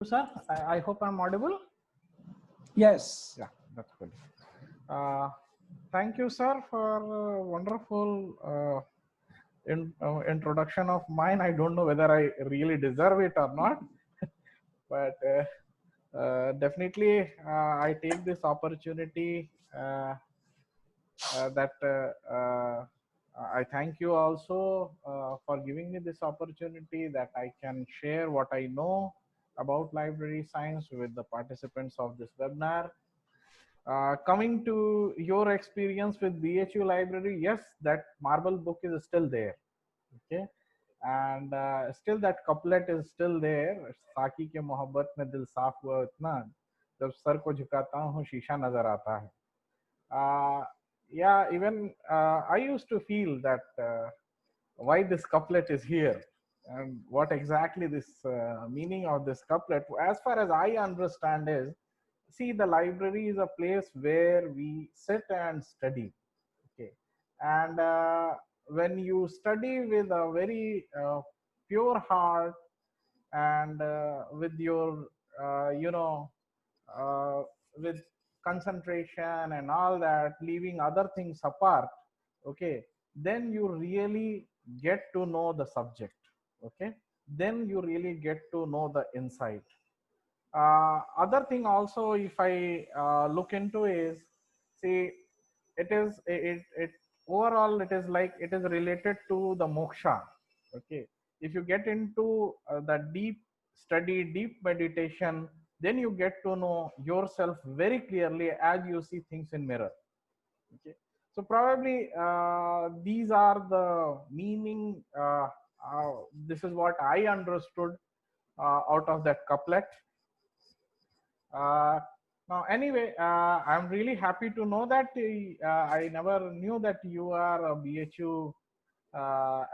Sir. I hope I'm audible. Yes. Yeah, that's good. Uh, Thank you, sir, for wonderful introduction of mine. I don't know whether I really deserve it or not, but definitely I take this opportunity that I thank you also for giving me this opportunity that I can share what I know about library science with the participants of this webinar. Coming to your experience with BHU library, yes, that marble book is still there. Okay, and still that couplet is still there. साकी के मोहब्बत में दिल साफ हुआ इतना जब sir को झुकाता हूँ शीशा नजर आता है. Yeah, even I used to feel that why this couplet is here and what exactly this meaning of this couplet, as far as I understand, is see, the library is a place where we sit and study. Okay, and when you study with a very pure heart and with your you know uh, with concentration and all that, leaving other things apart, okay, then you really get to know the subject. Okay, then you really get to know the insight. Other thing also, if I look into, is see, it overall it is like it is related to the moksha. Okay, if you get into the deep study, deep meditation, then you get to know yourself very clearly as you see things in mirror. Okay, so probably these are the meaning. This is what I understood out of that couplet. uh, Now, anyway, I'm really happy to know that I never knew that you are a BHU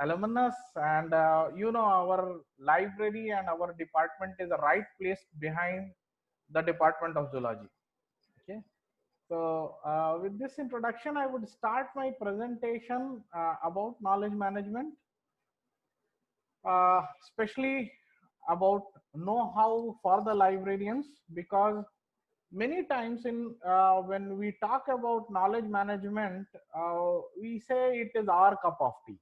alumnus, and our library and our department is the right place behind the Department of Zoology. Okay, so with this introduction, I would start my presentation about knowledge management, especially about know-how for the librarians, because many times in when we talk about knowledge management, we say it is our cup of tea.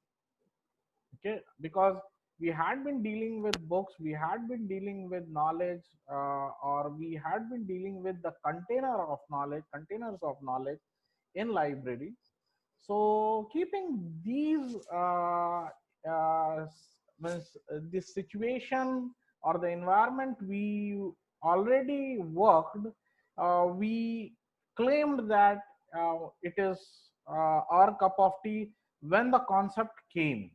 Okay, because we had been dealing with books, we had been dealing with knowledge, or we had been dealing with the containers of knowledge in library. So keeping these this situation or the environment we already worked, we claimed that it is our cup of tea when the concept came.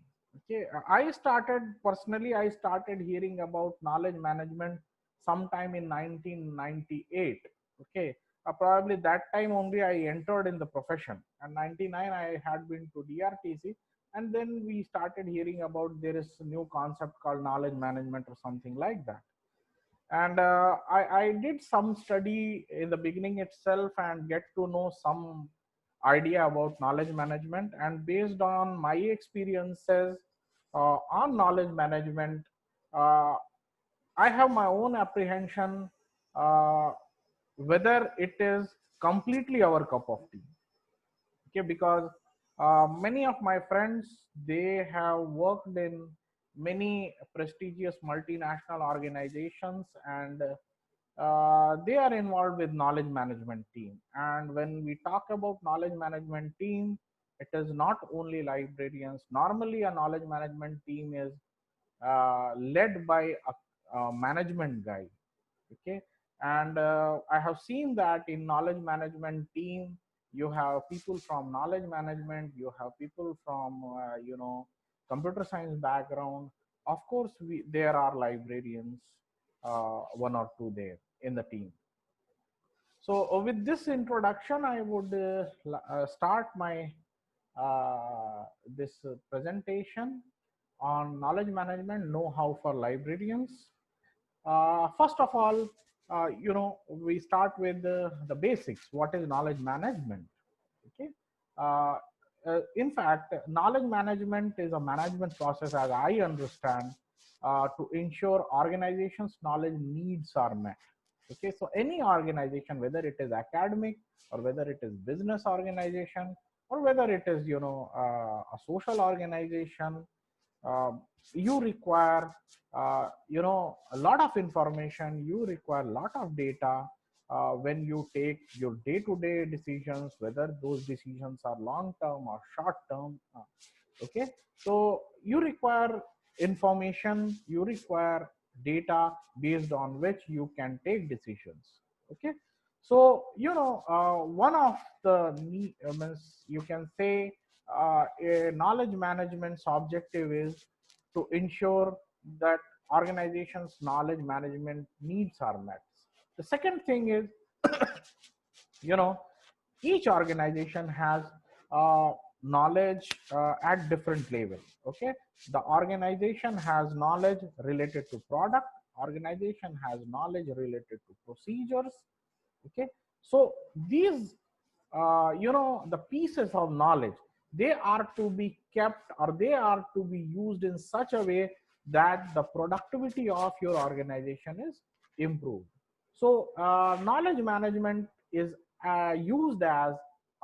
Okay, I started hearing about knowledge management sometime in 1998. Okay, probably that time only I entered in the profession, and 99 I had been to DRTC, and then we started hearing about there is a new concept called knowledge management or something like that. And I did some study in the beginning itself and get to know some idea about knowledge management, and based on my experiences on knowledge management, uh, I have my own apprehension uh, whether it is completely our cup of tea. Okay, because many of my friends, they have worked in many prestigious multinational organizations, and they are involved with knowledge management team. And when we talk about knowledge management team, it is not only librarians. Normally a knowledge management team is led by a management guy. Okay, and I have seen that in knowledge management team, you have people from knowledge management, you have people from computer science background. Of course, there are librarians, one or two there in the team. So with this introduction, I would start my this presentation on knowledge management know-how for librarians. First of all, we start with the basics. What is knowledge management? Okay. Uh, in fact, knowledge management is a management process, as I understand, to ensure organizations knowledge needs are met. Okay, so any organization, whether it is academic or whether it is business organization or whether it is a social organization, uh, you require a lot of information, you require a lot of data when you take your day-to-day decisions, whether those decisions are long term or short term. Okay, so you require information, you require data based on which you can take decisions. Okay, so one of the means you can say a knowledge management's objective is to ensure that organizations knowledge management needs are met. The second thing is you know each organization has knowledge at different level. Okay, the organization has knowledge related to product, organization has knowledge related to procedures. Okay, so these the pieces of knowledge, they are to be kept or they are to be used in such a way that the productivity of your organization is improved. So knowledge management is used as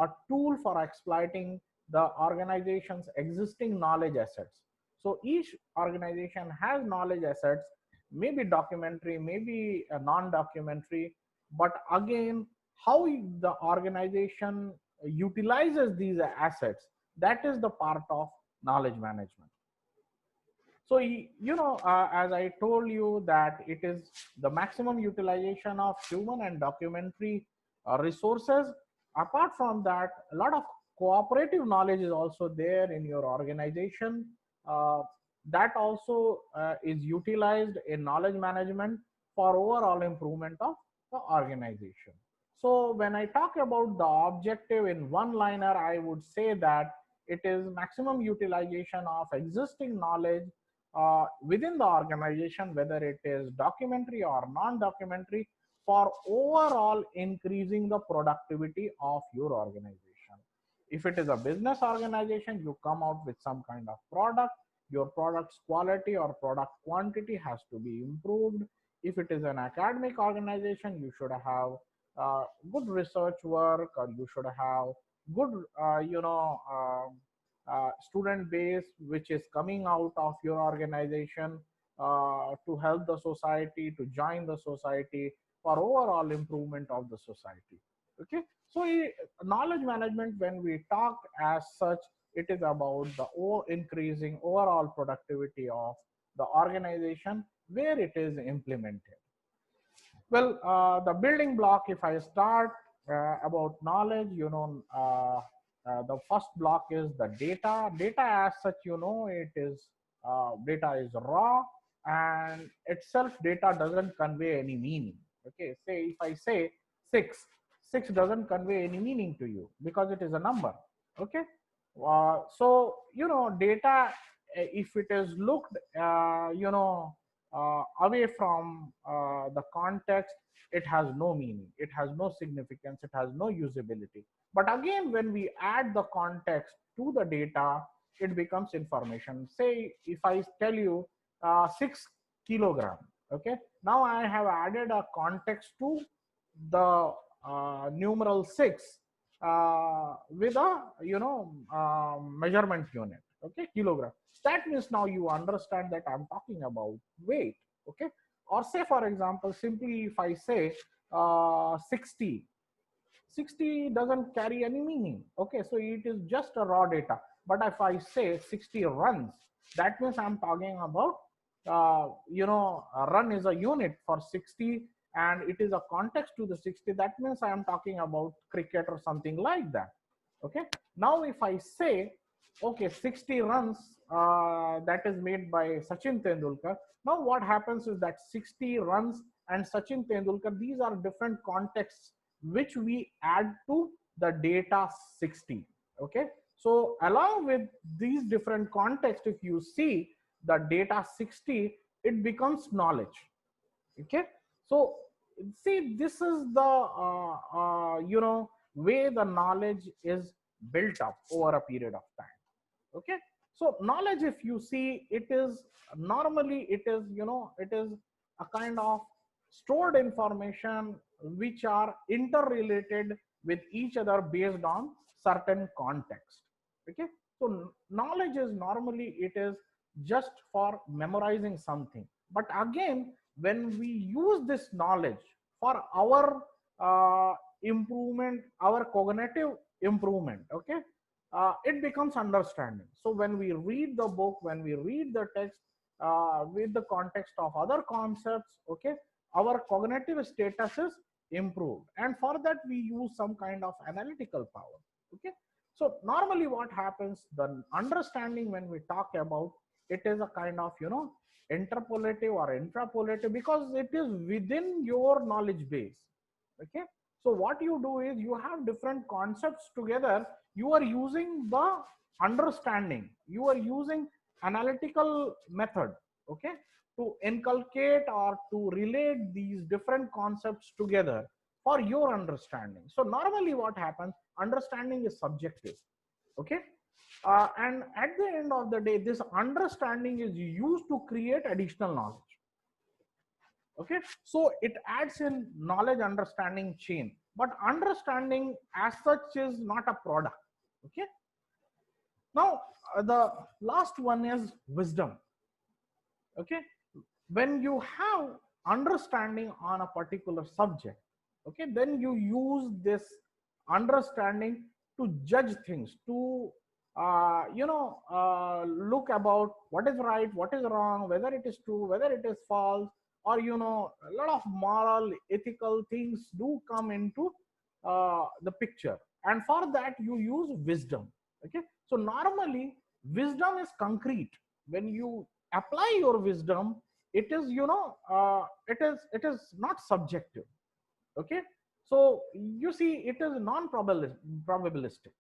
a tool for exploiting the organization's existing knowledge assets. So each organization has knowledge assets, maybe documentary, maybe a non-documentary, but again, how the organization utilizes these assets, that is the part of knowledge management. So as I told you that it is the maximum utilization of human and documentary resources. Apart from that, a lot of cooperative knowledge is also there in your organization. uh, that also is utilized in knowledge management for overall improvement of the organization. So when I talk about the objective in one liner, I would say that it is maximum utilization of existing knowledge within the organization, whether it is documentary or non-documentary, for overall increasing the productivity of your organization. If it is a business organization, you come out with some kind of product, your product's quality or product quantity has to be improved. If it is an academic organization, you should have good research work, or you should have good student base which is coming out of your organization to help the society, to join the society for overall improvement of the society. Okay, so knowledge management, when we talk as such, it is about the increasing overall productivity of the organization where it is implemented. Well, the building block, if I start about knowledge, the first block is the data. Data as such, it is data is raw, and itself data doesn't convey any meaning. Okay, say if I say six, six doesn't convey any meaning to you because it is a number. Okay, so data, if it is looked, away from the context, it has no meaning, it has no significance, it has no usability. But again, when we add the context to the data, it becomes information. Say if I tell you 6 kilogram, okay, now I have added a context to the numeral 6 with a measurement unit, okay, kilogram. That means now you understand that I'm talking about weight. Okay, or say for example, simply if I say 60, 60 doesn't carry any meaning. Okay, so it is just a raw data. But if I say 60 runs, that means I'm talking about a run is a unit for 60, and it is a context to the 60. That means I am talking about cricket or something like that. Okay, now if I say okay, 60 runs that is made by Sachin Tendulkar, now what happens is that 60 runs and Sachin Tendulkar, these are different contexts which we add to the data 60. Okay, so along with these different contexts, if you see the data 60, it becomes knowledge. Okay, so see, this is the way the knowledge is built up over a period of time. Okay, So knowledge, if you see, it is normally, it is, it is a kind of stored information which are interrelated with each other based on certain context. Okay, so knowledge is normally, it is just for memorizing something. But again, when we use this knowledge for our improvement, our cognitive improvement, okay, it becomes understanding. So when we read the book, when we read the text with the context of other concepts, okay, our cognitive status is improved, and for that we use some kind of analytical power. Okay, so normally what happens, the understanding, when we talk about, it is a kind of, interpolative or intrapolative, because it is within your knowledge base. Okay, so what you do is, you have different concepts together, you are using the understanding, you are using analytical method, okay, to inculcate or to relate these different concepts together for your understanding. So normally what happens, understanding is subjective. Okay, and at the end of the day, this understanding is used to create additional knowledge. Okay, so it adds in knowledge understanding chain, but understanding as such is not a product. Okay, now the last one is wisdom. Okay, when you have understanding on a particular subject, okay, then you use this understanding to judge things, to look about what is right, what is wrong, whether it is true, whether it is false, or a lot of moral, ethical things do come into the picture, and for that you use wisdom. Okay, so normally wisdom is concrete. When you apply your wisdom, it is, it is not subjective. Okay, so you see, it is non-probabilistic.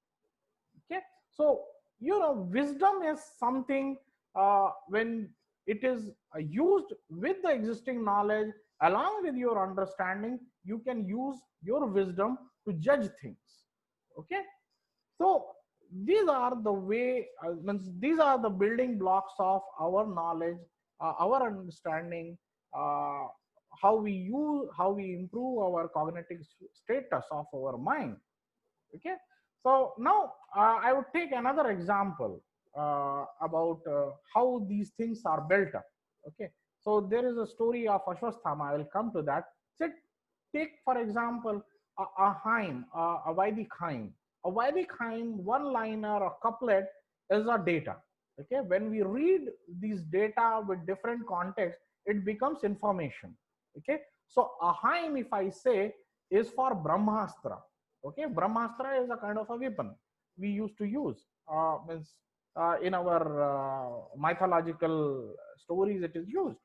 Okay, so wisdom is something, when it is used with the existing knowledge along with your understanding, you can use your wisdom to judge things. Okay, so these are the way, these are the building blocks of our knowledge, our understanding, uh, how we improve our cognitive status of our mind. Okay, so now I would take another example about how these things are built up. Okay, so there is a story of Ashwasthama, I will come to that. So take for example a hymn, a Vedic hymn. A Vedic hymn, one liner or couplet is a data. Okay, when we read these data with different context, it becomes information. Okay, so a hymn, if I say, is for Brahmastra. Okay, Brahmastra is a kind of a weapon we used to use, in our mythological stories it is used.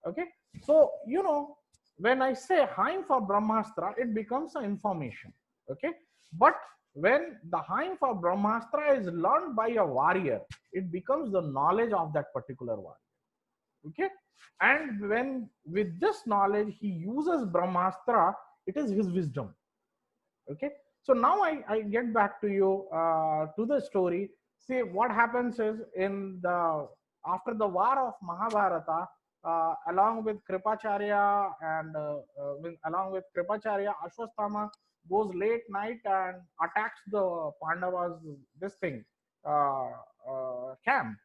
Okay, so when I say hymn for Brahmastra, it becomes an information. Okay, but when the hymn for Brahmastra is learned by a warrior, it becomes the knowledge of that particular warrior. Okay, and when with this knowledge he uses Brahmastra, it is his wisdom. Okay, so now I get back to you, to the story. See, what happens is, in the after the war of Mahabharata, along with Kripacharya and along with Kripacharya, Ashwasthama goes late night and attacks the Pandavas, this thing, camp,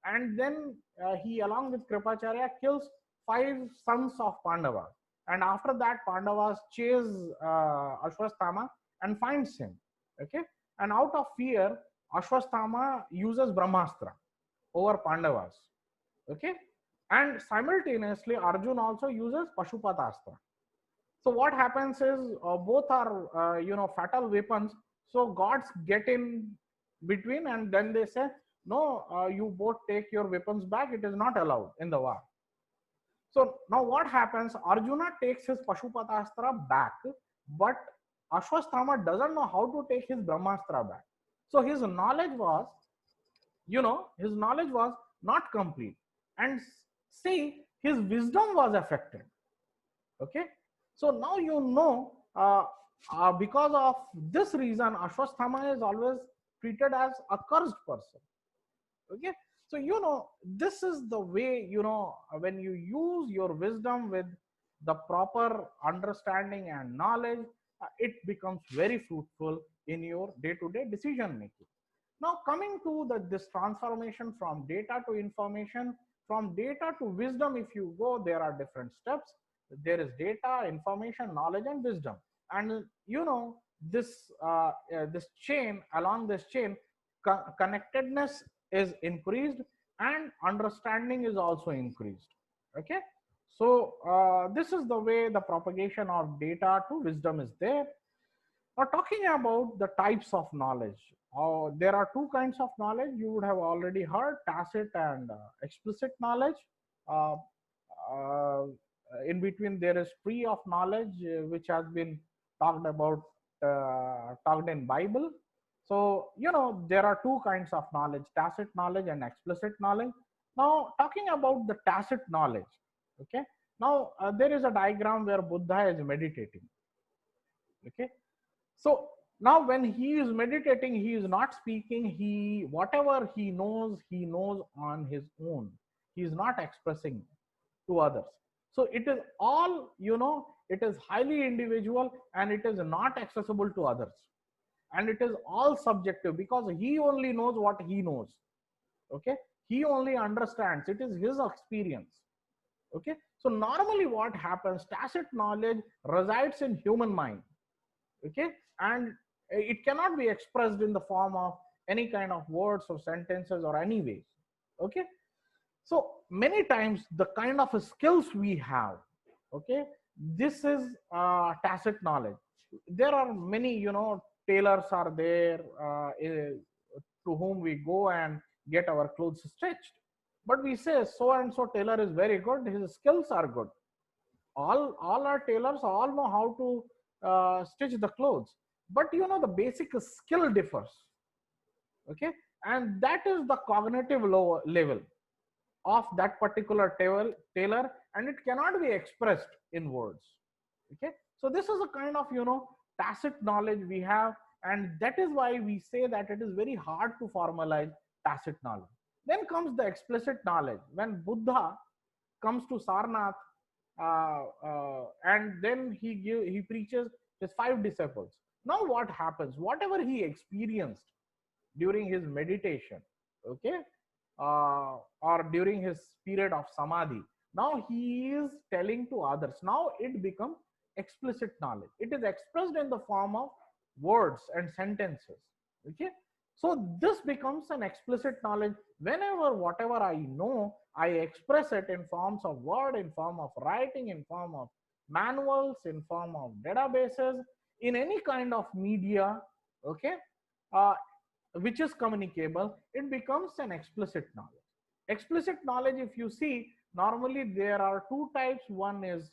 and then he, along with Kripacharya, kills 5 sons of Pandavas, and after that Pandavas chase Ashwasthama and finds him. Okay, and out of fear, Ashwasthama uses Brahmastra over Pandavas. Okay, and simultaneously Arjun also uses Pashupatastra. So what happens is, both are fatal weapons. So gods get in between, and then they say, no, you both take your weapons back, it is not allowed in the war. So now what happens, Arjuna takes his Pashupatastra back, but Ashwasthama doesn't know how to take his Brahmastra back. So his knowledge was, his knowledge was not complete. And see, his wisdom was affected. Okay, so now because of this reason, Ashwasthama is always treated as a cursed person. Okay, So, this is the way, when you use your wisdom with the proper understanding and knowledge, it becomes very fruitful in your day-to-day decision making. Now, coming to this transformation from data to information, from data to wisdom, if you go, there are different steps. There is data, information, knowledge, and wisdom. And this chain, along this chain, connectedness is increased and understanding is also increased. Okay, so this is the way the propagation of data to wisdom is there. Now, talking about the types of knowledge, there are two kinds of knowledge you would have already heard: tacit and explicit knowledge. Uh, uh, in between, there is tree of knowledge, which has been talked about, talked in Bible. So, there are two kinds of knowledge: tacit knowledge and explicit knowledge. Now, talking about the tacit knowledge, okay. Now, there is a diagram where Buddha is meditating. Okay, so now when he is meditating, he is not speaking. Whatever he knows on his own. He is not expressing to others. So it is all, it is highly individual and it is not accessible to others. And it is all subjective because he only knows what he knows. Okay. He only understands. It is his experience. Okay. So normally what happens, tacit knowledge resides in human mind. Okay, and it cannot be expressed in the form of any kind of words or sentences or any ways. Okay, so many times the kind of skills we have, okay, this is tacit knowledge. There are many, tailors are there, to whom we go and get our clothes stitched, but we say so and so tailor is very good, his skills are good. All our tailors all know how to stitch the clothes, but the basic skill differs. Okay, and that is the cognitive level of that particular tailor, and it cannot be expressed in words. Okay, so this is a kind of tacit knowledge we have, and that is why we say that it is very hard to formalize tacit knowledge. Then comes the explicit knowledge. When Buddha comes to Sarnath, and then he preaches his 5 disciples. Now what happens? Whatever he experienced during his meditation, okay, or during his period of samadhi, now he is telling to others. Now it becomes explicit knowledge. It is expressed in the form of words and sentences. Okay, so this becomes an explicit knowledge. Whenever whatever I know, I express it in forms of word, in form of writing, in form of manuals, in form of databases, in any kind of media, okay, uh, which is communicable, it becomes an explicit knowledge. Explicit knowledge, if you see, normally there are two types. One is,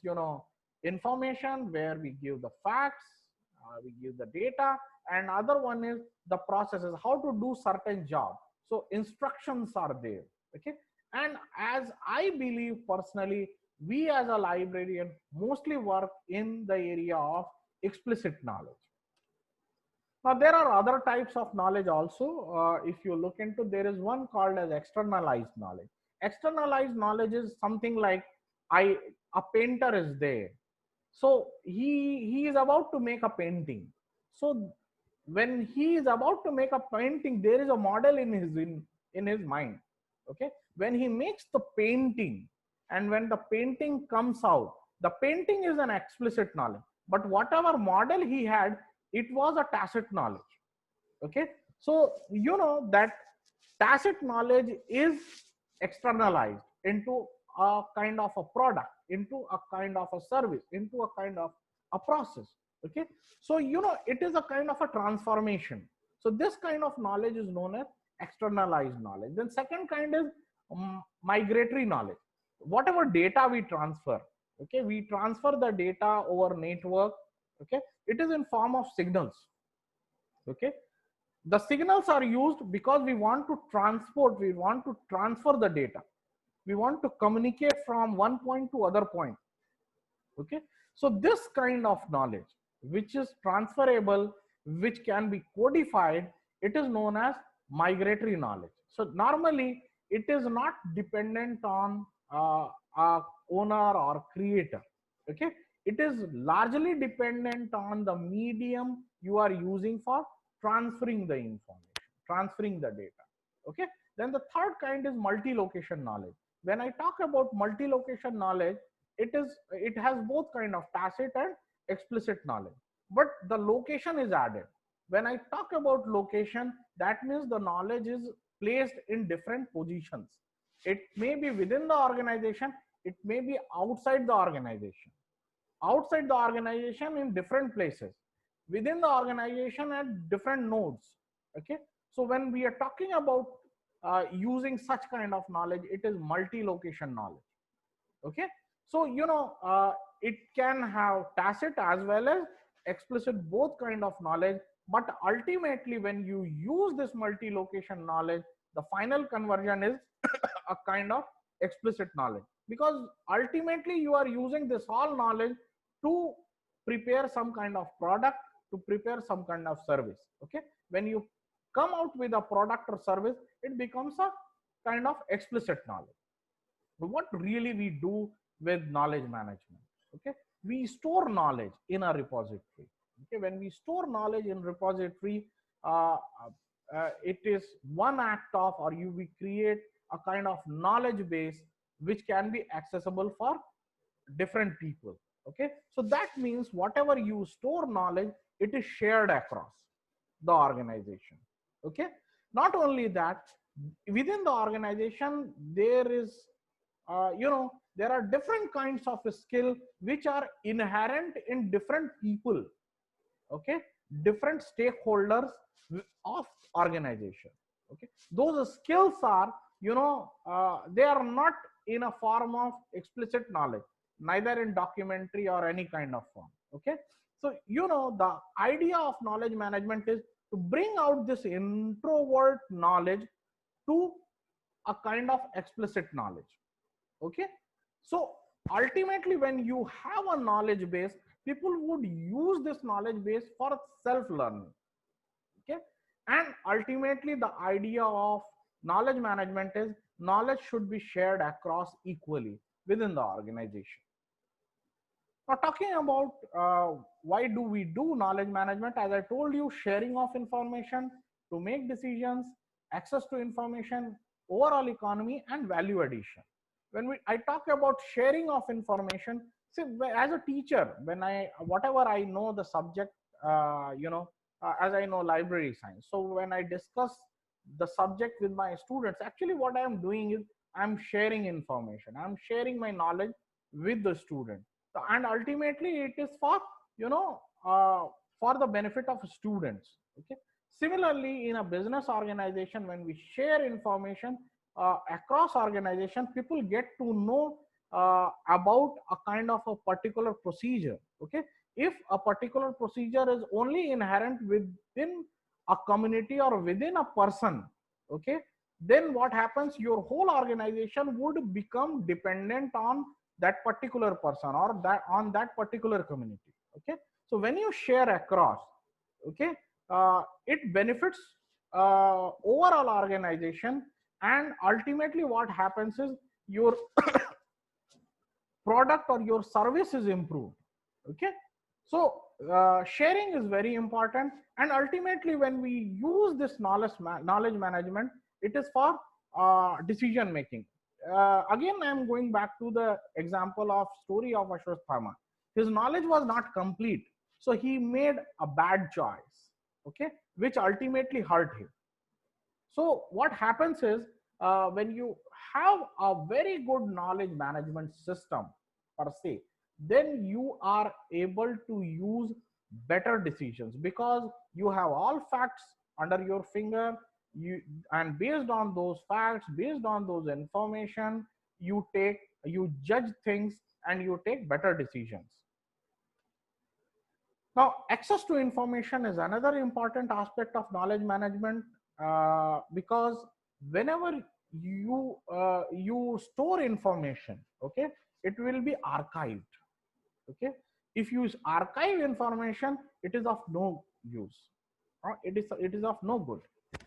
information, where we give the facts, we give the data, and other one is the processes, how to do certain job. So instructions are there. Okay, and as I believe personally, we as a librarian mostly work in the area of explicit knowledge. Now there are other types of knowledge also. If you look into, there is one called as externalized knowledge. Externalized knowledge is something like, a painter is there, so he is about to make a painting. So when he is about to make a painting, there is a model in his mind. Okay, when he makes the painting and when the painting comes out, the painting is an explicit knowledge, but whatever model he had, it was a tacit knowledge. Okay, so that tacit knowledge is externalized into a kind of a product, into a kind of a service, into a kind of a process. Okay, so it is a kind of a transformation. So this kind of knowledge is known as externalized knowledge. Then second kind is migratory knowledge. Whatever data we transfer, okay, we transfer the data over network. Okay, it is in form of signals. Okay, the signals are used because we want to transfer the data. We want to communicate from one point to other point. Okay, so this kind of knowledge, which is transferable, which can be codified, it is known as migratory knowledge. So normally it is not dependent on a owner or creator. Okay, it is largely dependent on the medium you are using for transferring the information, transferring the data. Okay, then the third kind is multi-location knowledge. When I talk about multi-location knowledge, it has both kind of tacit and explicit knowledge, but the location is added. When I talk about location, that means the knowledge is placed in different positions. It may be within the organization, it may be outside the organization, outside the organization in different places, within the organization at different nodes. Okay, so when we are talking about using such kind of knowledge, it is multi-location knowledge. Okay, so it can have tacit as well as explicit, both kind of knowledge, but ultimately when you use this multi-location knowledge, the final conversion is a kind of explicit knowledge, because ultimately you are using this all knowledge to prepare some kind of product, to prepare some kind of service. Okay, when you come out with a product or service, it becomes a kind of explicit knowledge. But what really we do with knowledge management? Okay, we store knowledge in a repository. Okay, when we store knowledge in repository, it is one act of, or we create a kind of knowledge base which can be accessible for different people. Okay, so that means whatever you store knowledge, it is shared across the organization. Okay, not only that, within the organization there is there are different kinds of skill which are inherent in different people. Okay, different stakeholders of organization. Okay, those skills are, they are not in a form of explicit knowledge, neither in documentary or any kind of form. Okay, so the idea of knowledge management is to bring out this introvert knowledge to a kind of explicit knowledge. Okay, so ultimately when you have a knowledge base, people would use this knowledge base for self learning. Okay, and ultimately the idea of knowledge management is knowledge should be shared across equally within the organization. Now, talking about why do we do knowledge management, as I told you, sharing of information to make decisions, access to information, overall economy, and value addition. When I talk about sharing of information, see, as a teacher, when whatever I know the subject, as I know library science, so when I discuss the subject with my students, actually what I am doing is I'm sharing information, I'm sharing my knowledge with the student, and ultimately it is for you know for the benefit of students. Okay, similarly in a business organization, when we share information across organization, people get to know about a kind of a particular procedure. Okay, if a particular procedure is only inherent within a community or within a person, okay, then what happens, your whole organization would become dependent on that particular person or that on that particular community. Okay, so when you share across, okay, it benefits overall organization, and ultimately what happens is your product or your service is improved. Okay, so sharing is very important, and ultimately when we use this knowledge management, it is for decision making. Again, I am going back to the example of story of Ashwatthama. His knowledge was not complete, so he made a bad choice, okay, which ultimately hurt him. So what happens is, when you have a very good knowledge management system per se, then you are able to use better decisions, because you have all facts under your finger. And based on those facts, based on those information, you judge things and you take better decisions. Now, access to information is another important aspect of knowledge management, because whenever you store information, okay, it will be archived. Okay, if you archive information, it is of no use. It is of no good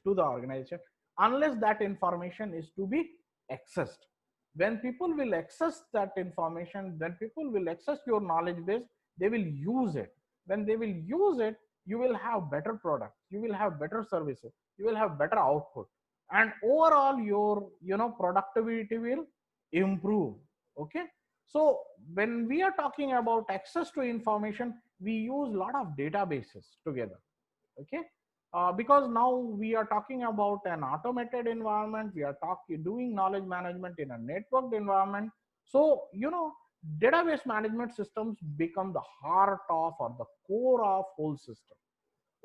to the organization. unless that information is to be accessed. When people will access that information, when people will access your knowledge base, they will use it. When they will use it, you will have better products, you will have better services, you will have better output, and overall your productivity will improve. Okay, so when we are talking about access to information, we use a lot of databases together. Okay, because now we are talking about an automated environment, we are talking doing knowledge management in a networked environment. So database management systems become the heart of or the core of whole system.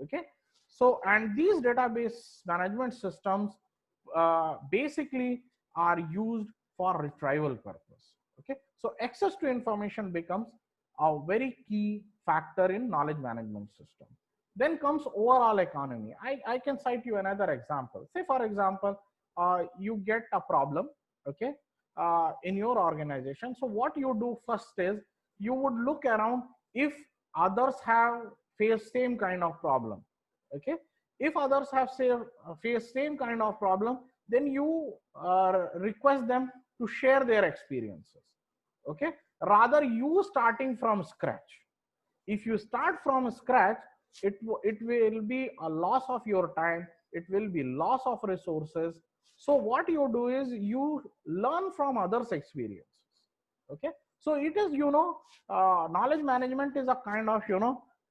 Okay, so and these database management systems basically are used for retrieval purpose. Okay, so access to information becomes a very key factor in knowledge management system. Then comes overall economy. I can cite you another example. Say for example, you get a problem, okay, in your organization. So what you do first is you would look around if others have faced same kind of problem. Okay, if others have faced same kind of problem, then you request them to share their experiences. Okay, rather you starting from scratch. If you start from scratch, it will be a loss of your time, it will be loss of resources. So what you do is you learn from others experiences. Okay, so it is knowledge management is a kind of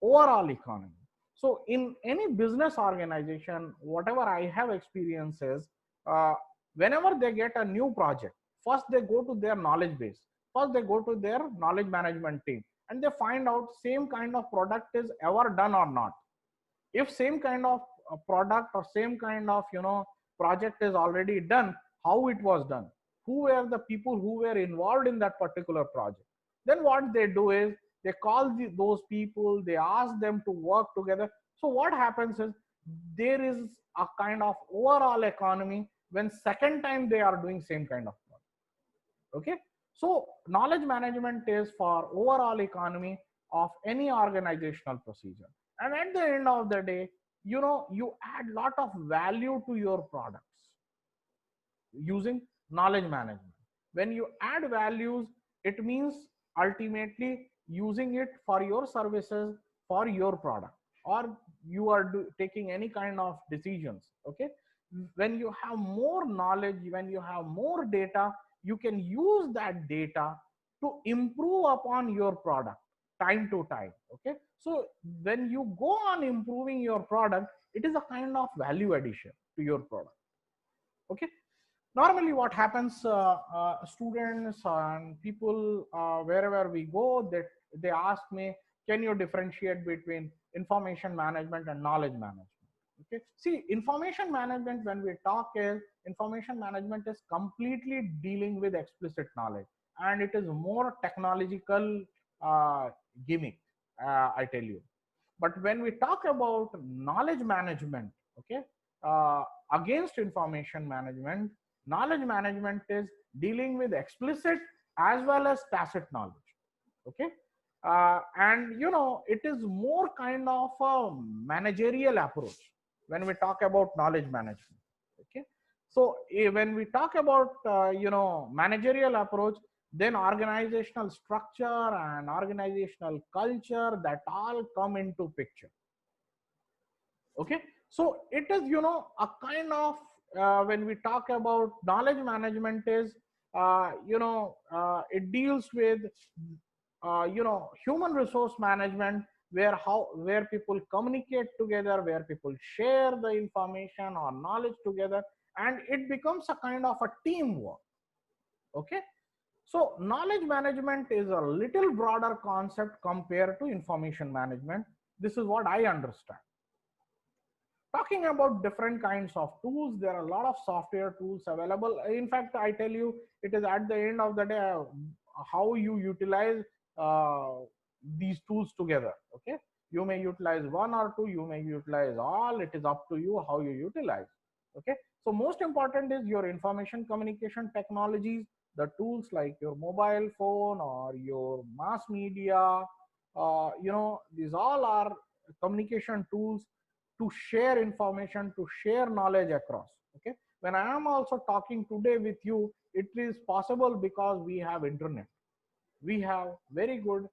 overall economy. So in any business organization, whatever I have experiences, uh, whenever they get a new project, first they go to their knowledge base, first they go to their knowledge management team, and they find out same kind of product is ever done or not. If same kind of product or same kind of project is already done, how it was done, who were the people who were involved in that particular project. Then what they do is they call those people, they ask them to work together. So what happens is there is a kind of overall economy when second time they are doing same kind of work. Okay, so knowledge management is for overall economy of any organizational procedure. And at the end of the day, you add lot of value to your products using knowledge management. When you add values, it means ultimately using it for your services, for your product, or you are taking any kind of decisions. Okay, when you have more knowledge, when you have more data, you can use that data to improve upon your product time to time. Okay, so when you go on improving your product, it is a kind of value addition to your product. Okay, normally what happens, students and people, wherever we go, that they ask me, can you differentiate between information management and knowledge management? Okay, see, information management, when we talk, is information management is completely dealing with explicit knowledge, and it is more technological gimmick, I tell you. But when we talk about knowledge management, okay, uh, against information management, knowledge management is dealing with explicit as well as tacit knowledge. Okay, and it is more kind of a managerial approach when we talk about knowledge management. Okay, so when we talk about managerial approach, then organizational structure and organizational culture, that all come into picture. Okay, so it is a kind of, when we talk about knowledge management is, it deals with human resource management, where people communicate together, where people share the information or knowledge together, and it becomes a kind of a teamwork. Okay, so knowledge management is a little broader concept compared to information management. This is what I understand. Talking about different kinds of tools, there are a lot of software tools available. In fact, I tell you, it is at the end of the day, how you utilize uh, these tools together. Okay, you may utilize one or two, you may utilize all, it is up to you how you utilize. Okay, so most important is your information communication technologies, the tools like your mobile phone or your mass media. These all are communication tools to share information, to share knowledge across. Okay, When I am also talking today with you, it is possible because we have internet. We have very good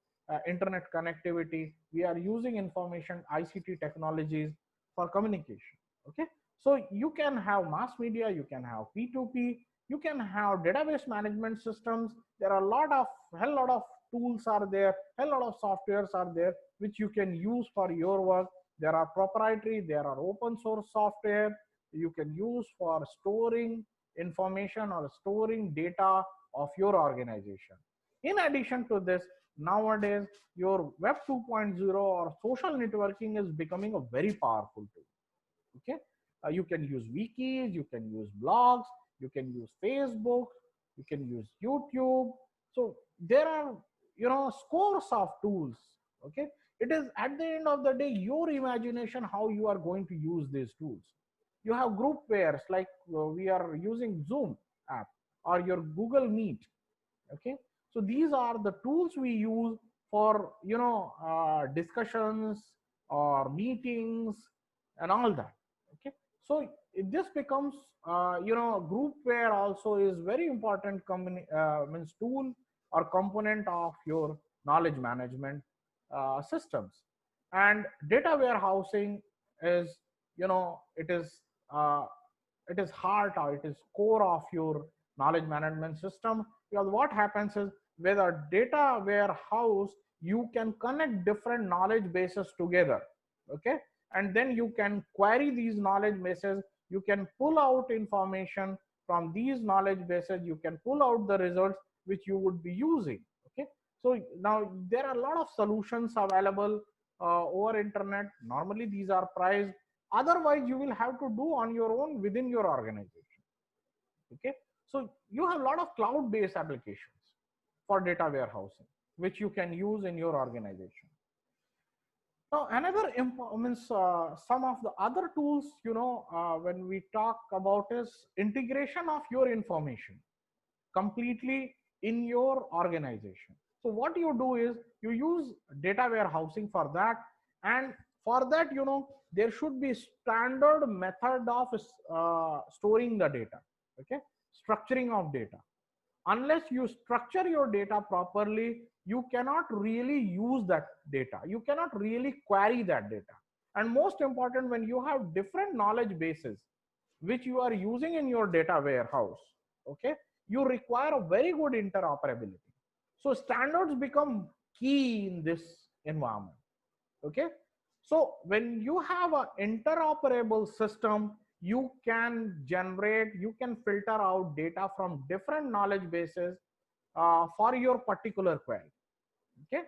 internet connectivity. We are using information ICT technologies for communication. Okay, so you can have mass media, you can have P2P, you can have database management systems. There are a lot of hell lot of tools are there, hell lot of softwares are there which you can use for your work. There are proprietary, there are open source software you can use for storing information or storing data of your organization. In addition to this, nowadays your Web 2.0 or social networking is becoming a very powerful tool. Okay, you can use wikis, you can use blogs, you can use Facebook, you can use YouTube. So there are, scores of tools. Okay, it is at the end of the day your imagination how you are going to use these tools. You have group pairs like we are using Zoom app or your Google Meet. Okay, so these are the tools we use for discussions or meetings and all that. Okay, so this becomes group where also is very important means tool or component of your knowledge management systems. And data warehousing is, it is uh, it is heart or it is core of your knowledge management system. Because what happens is with a data warehouse you can connect different knowledge bases together. Okay, and then you can query these knowledge bases, you can pull out information from these knowledge bases, you can pull out the results which you would be using. Okay, so now there are a lot of solutions available over internet. Normally these are priced, otherwise you will have to do on your own within your organization. Okay, so you have a lot of cloud based applications for data warehousing which you can use in your organization. Now another means some of the other tools, when we talk about is integration of your information completely in your organization. So what you do is you use data warehousing for that. And for that, there should be standard method of storing the data. Okay, structuring of data. Unless you structure your data properly, you cannot really use that data, you cannot really query that data. And most important, when you have different knowledge bases which you are using in your data warehouse, okay, you require a very good interoperability. So standards become key in this environment. Okay, so when you have an interoperable system, you can generate, you can filter out data from different knowledge bases for your particular query. Okay,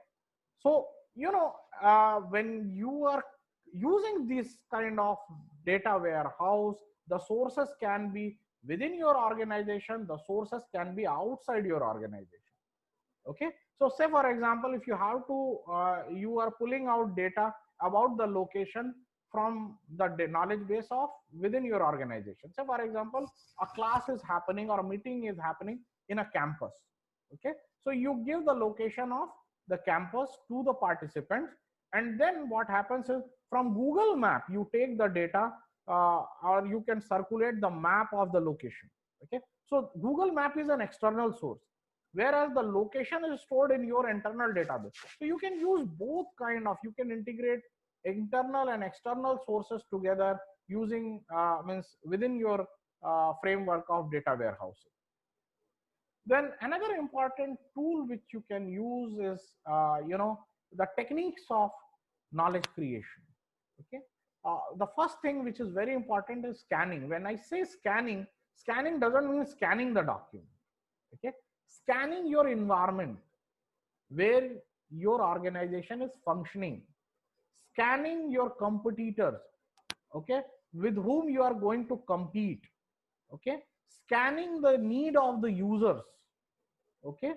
so when you are using this kind of data warehouse, the sources can be within your organization, the sources can be outside your organization. Okay, so say for example, if you have to you are pulling out data about the location from the knowledge base of within your organization. Say for example, a class is happening or a meeting is happening in a campus. Okay, so you give the location of the campus to the participants, and then what happens is from Google Map you take the data or you can circulate the map of the location. Okay, so Google Map is an external source, whereas the location is stored in your internal database. So you can use both kind of, you can integrate internal and external sources together using means within your framework of data warehousing. Then another important tool which you can use is the techniques of knowledge creation. Okay, the first thing which is very important is scanning. When I say scanning, scanning doesn't mean scanning the document. Okay, scanning your environment where your organization is functioning, scanning your competitors, okay, with whom you are going to compete. Okay, scanning the need of the users. Okay,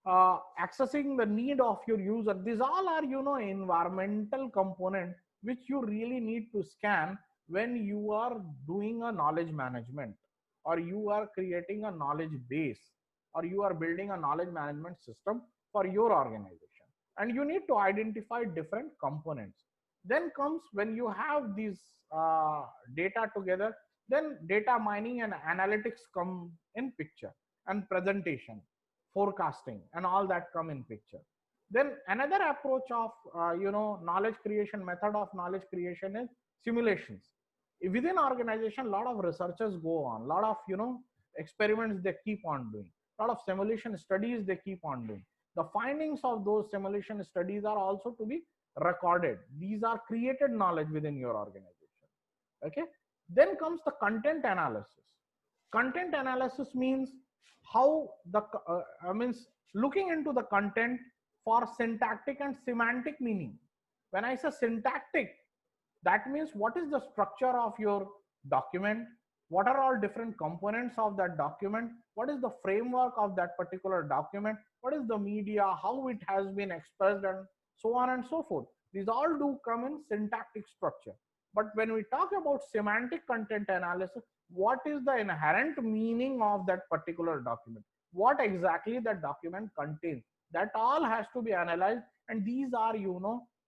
accessing the need of your user. These all are environmental component which you really need to scan when you are doing a knowledge management, or you are creating a knowledge base, or you are building a knowledge management system for your organization, and you need to identify different components. Then comes when you have these data together, Then data mining and analytics come in picture, and presentation, forecasting, and all that come in picture. Then another approach of knowledge creation, method of knowledge creation is simulations. Within organization, a lot of researchers go on, a lot of experiments they keep on doing, a lot of simulation studies they keep on doing. The findings of those simulation studies are also to be recorded. These are created knowledge within your organization. Okay. Then comes the content analysis. Content analysis means how the means looking into the content for syntactic and semantic meaning. When I say syntactic, that means what is the structure of your document, what are all different components of that document, what is the framework of that particular document, what is the media, how it has been expressed, and so on and so forth. These all do come in syntactic structure. But when we talk about semantic content analysis, what is the inherent meaning of that particular document, what exactly that document contains, that all has to be analyzed. And these are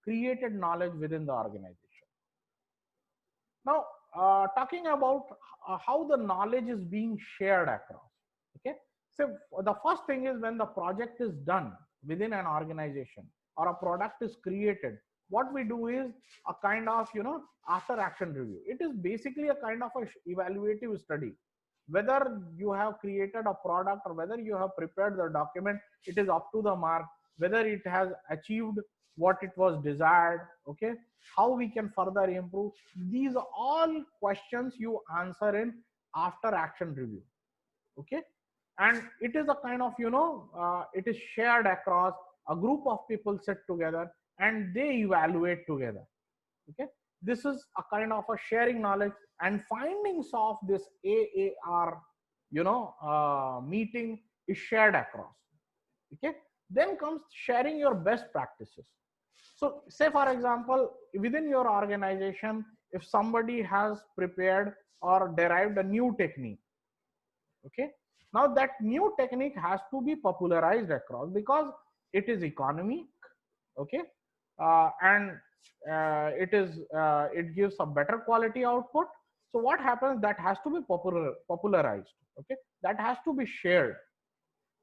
created knowledge within the organization. Now, talking about how the knowledge is being shared across. Okay, so the first thing is, when the project is done within an organization or a product is created, what we do is a kind of after action review. It is basically a kind of a evaluative study. Whether you have created a product or whether you have prepared the document, it is up to the mark. Whether it has achieved what it was desired, okay, how we can further improve. These are all questions you answer in after action review. Okay, and it is a kind of it is shared across a group of people, sit together and they evaluate together. Okay, this is a kind of a sharing knowledge, and findings of this AAR meeting is shared across. Okay, then comes sharing your best practices. So say for example, within your organization, if somebody has prepared or derived a new technique, okay, now that new technique has to be popularized across because it is economic. Okay, and it gives a better quality output. So what happens, that has to be popularized. Okay, that has to be shared.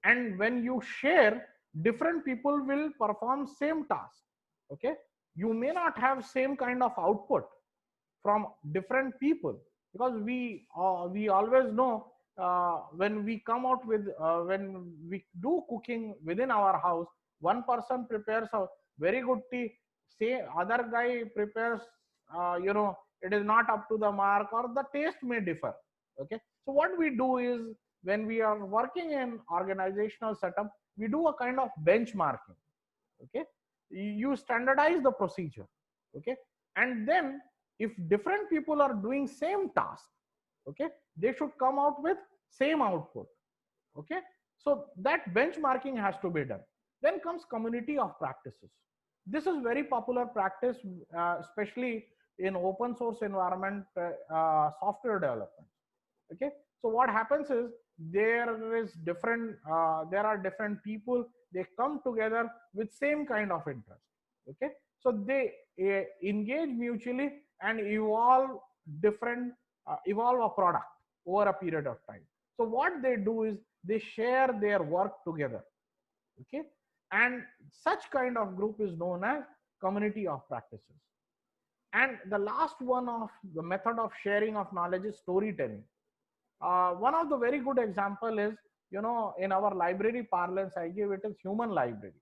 And when you share, different people will perform same task. Okay, you may not have same kind of output from different people, because we always know, when we come out with when we do cooking within our house, one person prepares a very good tea, say other guy prepares it is not up to the mark, or the taste may differ. Okay, so what we do is, when we are working in organizational setup, we do a kind of benchmarking. Okay, you standardize the procedure. Okay, and then if different people are doing same task, okay, they should come out with same output. Okay, so that benchmarking has to be done. Then comes community of practices. This is very popular practice, especially in open source environment, software development. Okay, so what happens is, there are different people, they come together with same kind of interest. Okay, so they engage mutually and evolve a product over a period of time. So what they do is, they share their work together. Okay, and such kind of group is known as community of practices. And the last one of the method of sharing of knowledge is storytelling. One of the very good example is, in our library parlance, I give it as human library.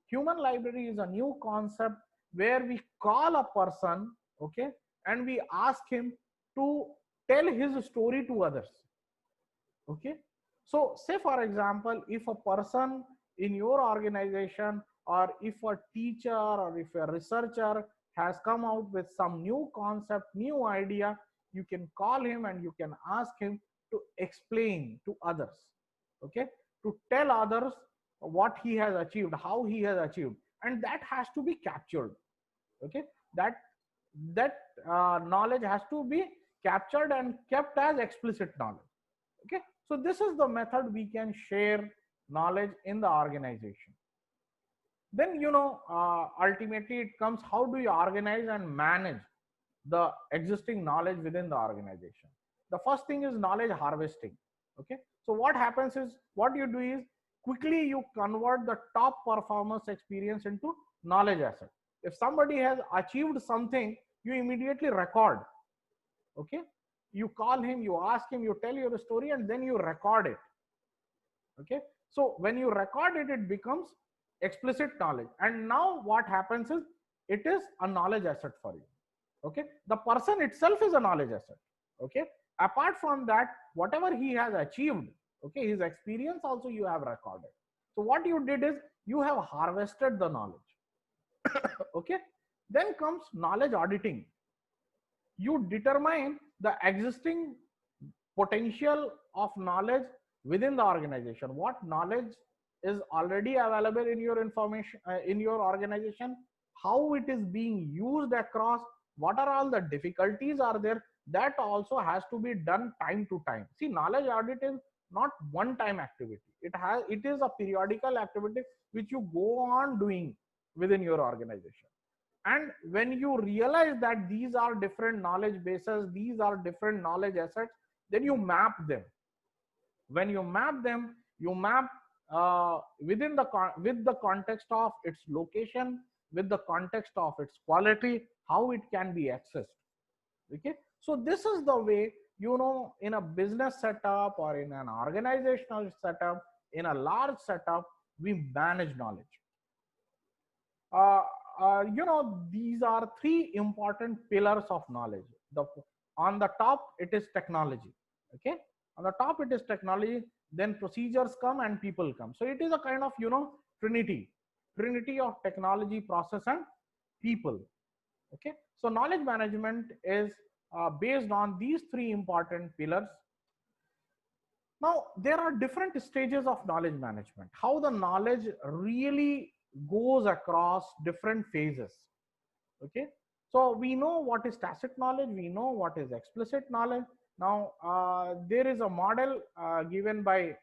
Human library is a new concept where we call a person, okay, and we ask him to tell his story to others. Okay, so say for example, if a person in your organization, or if a teacher or if a researcher has come out with some new concept, new idea, you can call him and you can ask him to explain to others. Okay, to tell others what he has achieved, how he has achieved, and that has to be captured. Okay, that knowledge has to be captured and kept as explicit knowledge. Okay, so this is the method we can share knowledge in the organization. Then ultimately it comes, how do you organize and manage the existing knowledge within the organization. The first thing is knowledge harvesting. Okay, so what happens is, what you do is, quickly you convert the top performance experience into knowledge asset. If somebody has achieved something, you immediately record. Okay, you call him, you ask him, you tell your story, and then you record it. Okay, so when you record it, it becomes explicit knowledge, and now what happens is, it is a knowledge asset for you. Okay, the person itself is a knowledge asset. Okay, apart from that, whatever he has achieved, okay, his experience also you have recorded. So what you did is, you have harvested the knowledge. Okay, then comes knowledge auditing. You determine the existing potential of knowledge within the organization. What knowledge is already available in your information, in your organization, how it is being used across, what are all the difficulties are there. That also has to be done time to time. See, knowledge audit is not one time activity. It is a periodical activity which you go on doing within your organization. And when you realize that these are different knowledge bases, these are different knowledge assets, then you map them. When you map them, you map within the with the context of its location, with the context of its quality, how it can be accessed. Okay, so this is the way, in a business setup or in an organizational setup, in a large setup, we manage knowledge. These are three important pillars of knowledge. On the top, it is technology. Okay, on the top it is technology, then procedures come and people come. So it is a kind of, trinity of technology, process, and people. Okay, so knowledge management is based on these three important pillars. Now, there are different stages of knowledge management, how the knowledge really goes across different phases. Okay, so we know what is tacit knowledge, we know what is explicit knowledge. Now, there is a model given by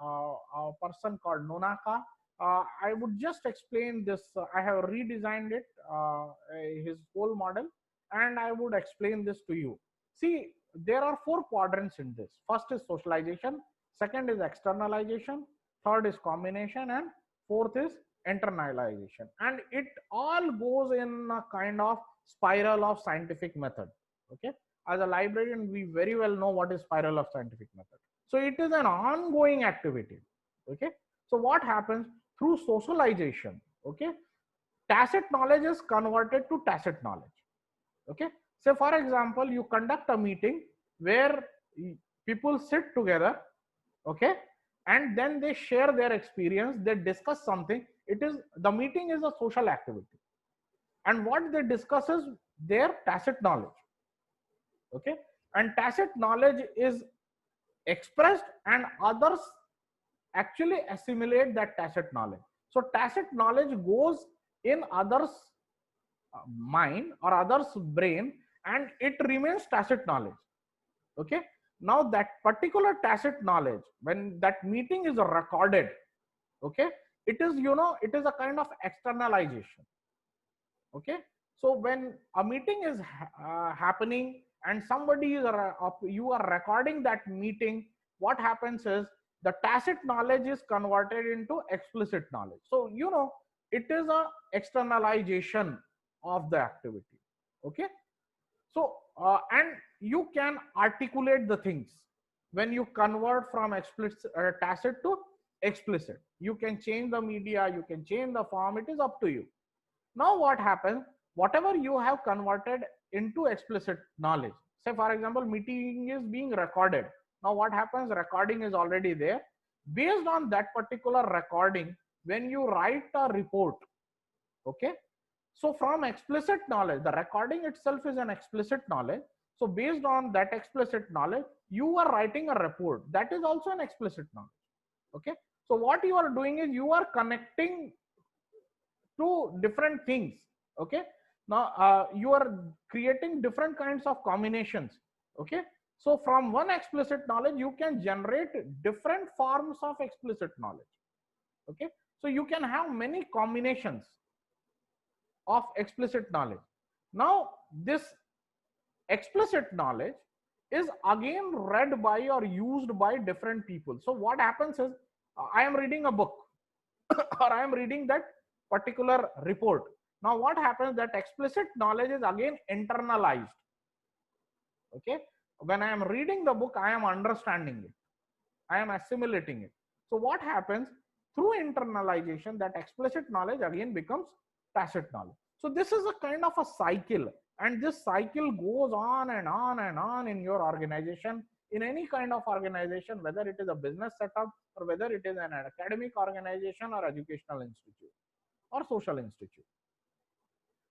a person called Nonaka. I would just explain this. I have redesigned it, his whole model, and I would explain this to you. See, there are four quadrants in this. First is socialization, second is externalization, third is combination, and fourth is internalization. And it all goes in a kind of spiral of scientific method. Okay, as a librarian, we very well know what is spiral of scientific method. So it is an ongoing activity. Okay, so what happens through socialization? Okay, tacit knowledge is converted to tacit knowledge. Okay, so for example, you conduct a meeting where people sit together, okay, and then they share their experience, they discuss something. It is, the meeting is a social activity, and what they discuss is their tacit knowledge. Okay, and tacit knowledge is expressed, and others actually assimilate that tacit knowledge. So tacit knowledge goes in others mind or others brain, and it remains tacit knowledge. Okay, now that particular tacit knowledge, when that meeting is recorded, okay, it is, it is a kind of externalization. Okay, so when a meeting is happening and somebody is you are recording that meeting, what happens is, the tacit knowledge is converted into explicit knowledge. So it is a externalization of the activity. Okay, so and you can articulate the things when you convert from explicit tacit to explicit. You can change the media, you can change the form, it is up to you. Now what happens, whatever you have converted into explicit knowledge, say for example, meeting is being recorded. Now what happens, recording is already there. Based on that particular recording, when you write a report, okay, so from explicit knowledge, the recording itself is an explicit knowledge. So based on that explicit knowledge, you are writing a report. That is also an explicit knowledge. Okay, so what you are doing is, you are connecting to different things. Okay, now you are creating different kinds of combinations. Okay, so from one explicit knowledge, you can generate different forms of explicit knowledge. Okay, so you can have many combinations of explicit knowledge. Now this explicit knowledge is again read by or used by different people. So what happens is, I am reading a book or I am reading that particular report. Now what happens, that explicit knowledge is again internalized. Okay, when I am reading the book, I am understanding it, I am assimilating it. So what happens, through internalization, that explicit knowledge again becomes tacit knowledge. So this is a kind of a cycle, and this cycle goes on and on and on in your organization, in any kind of organization, whether it is a business setup or whether it is an academic organization or educational institute or social institute.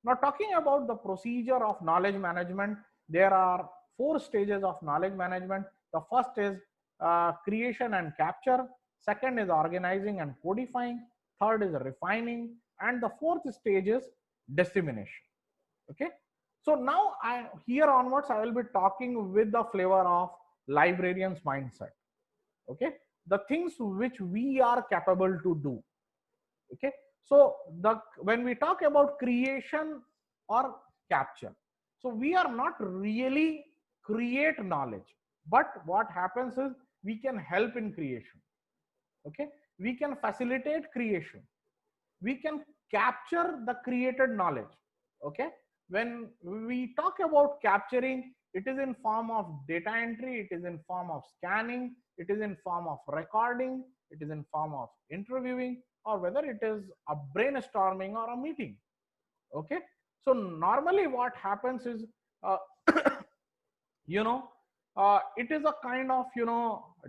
Now, talking about the procedure of knowledge management, there are four stages of knowledge management. The first is creation and capture. Second is organizing and codifying. Third is refining. And the fourth stage is dissemination. Okay. So now here onwards, I will be talking with the flavor of librarian's mindset. Okay. The things which we are capable to do. Okay, so when we talk about creation or capture, so we are not really create knowledge, but what happens is we can help in creation. Okay, we can facilitate creation, we can capture the created knowledge. Okay, when we talk about capturing, it is in form of data entry, it is in form of scanning, it is in form of recording, it is in form of interviewing, or whether it is a brainstorming or a meeting. Okay, so normally what happens is, uh, you know it is a kind of,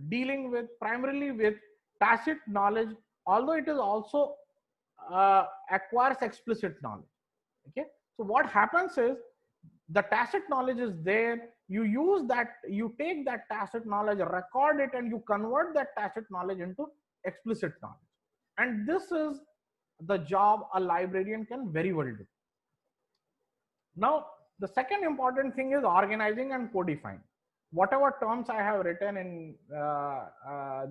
dealing with primarily with tacit knowledge, although it is also acquires explicit knowledge. Okay, so what happens is, the tacit knowledge is there, you use that, you take that tacit knowledge, record it, and you convert that tacit knowledge into explicit knowledge. And this is the job a librarian can very well do. Now, the second important thing is organizing and codifying. Whatever terms I have written in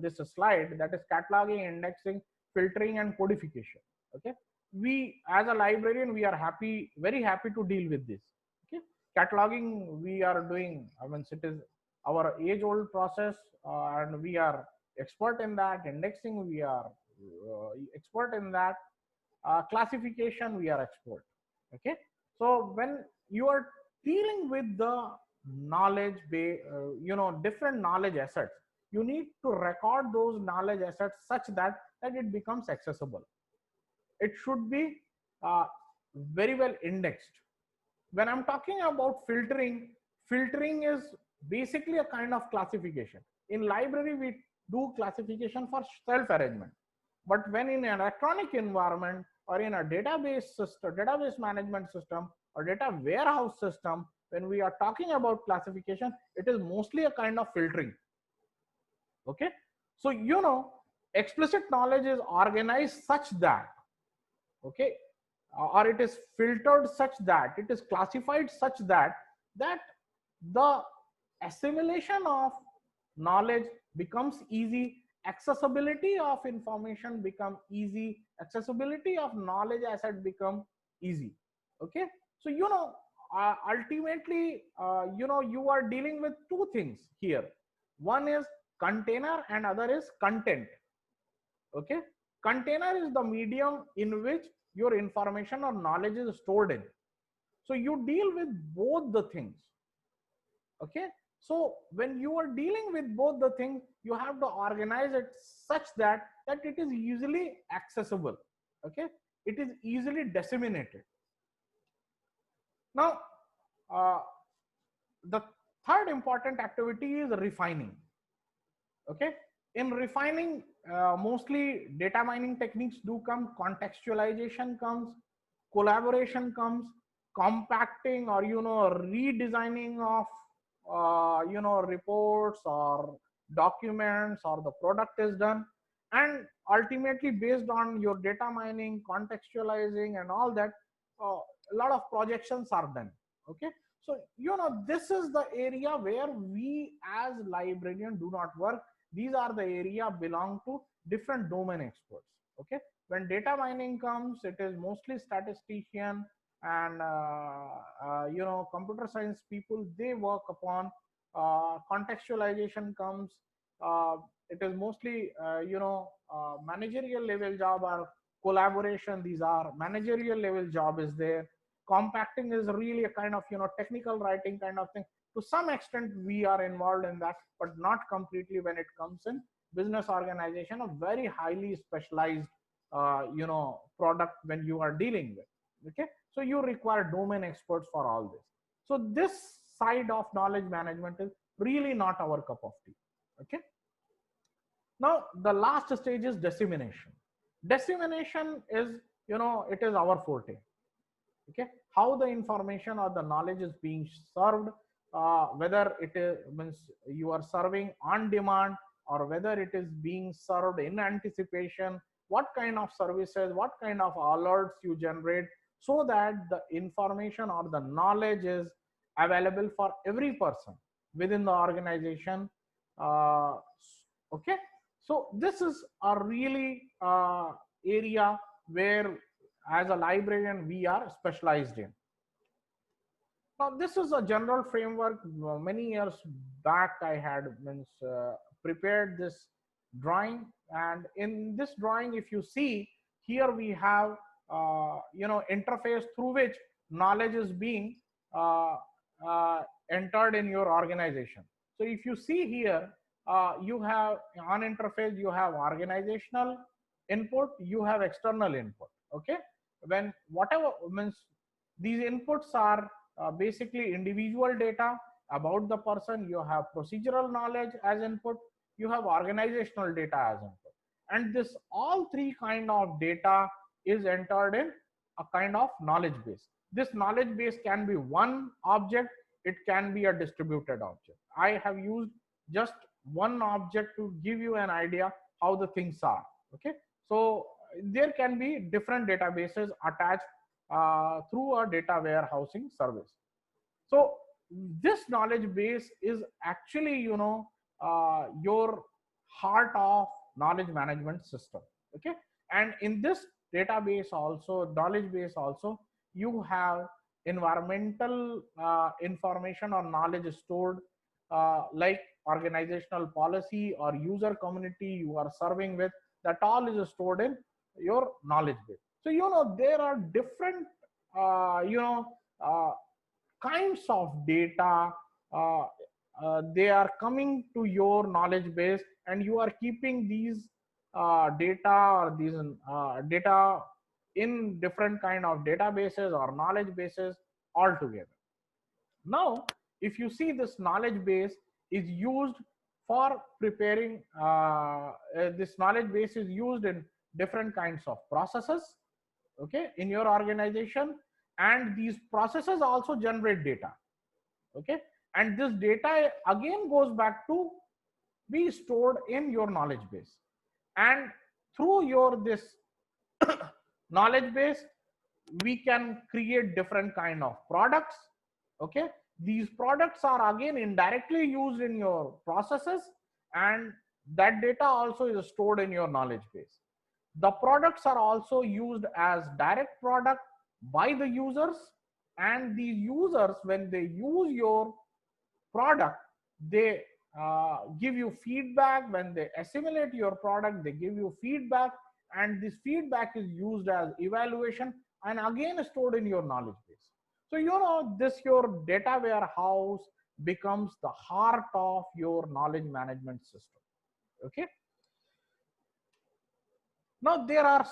this slide, that is cataloging, indexing, filtering, and codification. Okay, we as a librarian, we are very happy to deal with this. Okay, cataloging we are doing. I mean, it is our age-old process, and we are expert in that. Indexing, we are expert in that. Classification, we are expert. Okay, so when you are dealing with the knowledge base, different knowledge assets, you need to record those knowledge assets such that it becomes accessible. It should be uh, very well indexed. When I'm talking about filtering, filtering is basically a kind of classification. In library, we do classification for self arrangement, but when in an electronic environment or in a database system, database management system, or data warehouse system, when we are talking about classification, it is mostly a kind of filtering. Okay, so explicit knowledge is organized such that, okay, or it is filtered such that, it is classified such that the assimilation of knowledge becomes easy, accessibility of information become easy, accessibility of knowledge asset become easy. Okay, so ultimately, you are dealing with two things here. One is container and other is content. Okay, container is the medium in which your information or knowledge is stored in. So you deal with both the things. Okay, so when you are dealing with both the things, you have to organize it such that it is easily accessible. Okay, it is easily disseminated. Now, uh, the third important activity is refining. Okay, in refining, mostly data mining techniques do come, contextualization comes, collaboration comes, compacting or redesigning of reports or documents or the product is done, and ultimately based on your data mining, contextualizing, and all that, a lot of projections are done. Okay, so this is the area where we as librarian do not work. These are the area belong to different domain experts. Okay, when data mining comes, it is mostly statistician and computer science people, they work upon contextualization comes. It is mostly managerial level job or collaboration. These are managerial level job is there. Compacting is really a kind of technical writing kind of thing. To some extent we are involved in that, but not completely when it comes in business organization, a very highly specialized product when you are dealing with. Okay, so you require domain experts for all this. So this side of knowledge management is really not our cup of tea. Okay, now the last stage is dissemination. Dissemination is, it is our forte. Okay, how the information or the knowledge is being served, whether it is means you are serving on demand or whether it is being served in anticipation, what kind of services, what kind of alerts you generate, so that the information or the knowledge is available for every person within the organization. uh, okay, so this is a really area where as a librarian we are specialized in. Now this is a general framework. Many years back I had prepared this drawing, and in this drawing if you see here we have interface through which knowledge is being uh, uh, entered in your organization. So if you see here, you have on interface, you have organizational input, you have external input. Okay, when whatever means these inputs are basically individual data about the person, you have procedural knowledge as input, you have organizational data as input, and this all three kind of data is entered in a kind of knowledge base. This knowledge base can be one object, it can be a distributed object. I have used just one object to give you an idea how the things are. Okay, so there can be different databases attached through a data warehousing service. So this knowledge base is actually your heart of knowledge management system. Okay, and in this database also, knowledge base also, you have environmental information or knowledge stored, like organizational policy or user community you are serving with, that all is stored in your knowledge base. So there are different uh, kinds of data, uh, they are coming to your knowledge base, and you are keeping these data or these data in different kind of databases or knowledge bases altogether. Now if you see, this knowledge base is used for preparing this knowledge base is used in different kinds of processes, okay, in your organization, and these processes also generate data. Okay, and this data again goes back to be stored in your knowledge base, and through your this knowledge base we can create different kind of products. Okay, these products are again indirectly used in your processes, and that data also is stored in your knowledge base. The products are also used as direct product by the users, and these users, when they use your product, they give you feedback. When they assimilate your product, they give you feedback, and this feedback is used as evaluation and again stored in your knowledge base. So this your data warehouse becomes the heart of your knowledge management system. Okay, now there are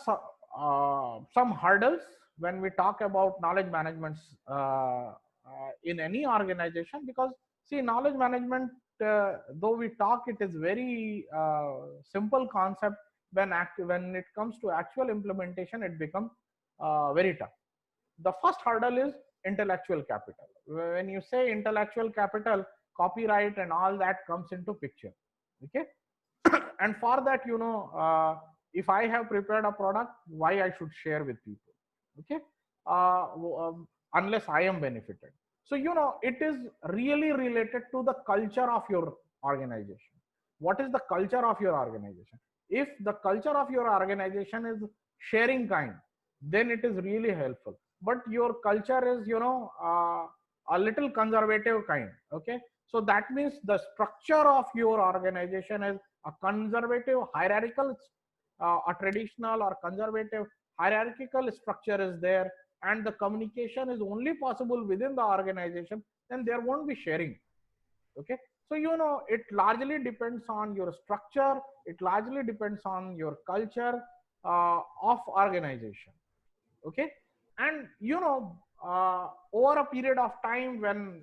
some hurdles when we talk about knowledge management in any organization, because see, knowledge management, though we talk, it is very simple concept. When it comes to actual implementation, it becomes very tough. The first hurdle is intellectual capital. When you say intellectual capital, copyright and all that comes into picture. Okay, and for that, if I have prepared a product, why I should share with people? Okay, unless I am benefited. So it is really related to the culture of your organization. What is the culture of your organization? If the culture of your organization is sharing kind, then it is really helpful. But your culture is a little conservative kind. Okay, so that means the structure of your organization is a conservative hierarchical, a traditional or conservative hierarchical structure is there, and the communication is only possible within the organization, then there won't be sharing. Okay, so it largely depends on your structure, it largely depends on your culture of organization. Okay, and over a period of time, when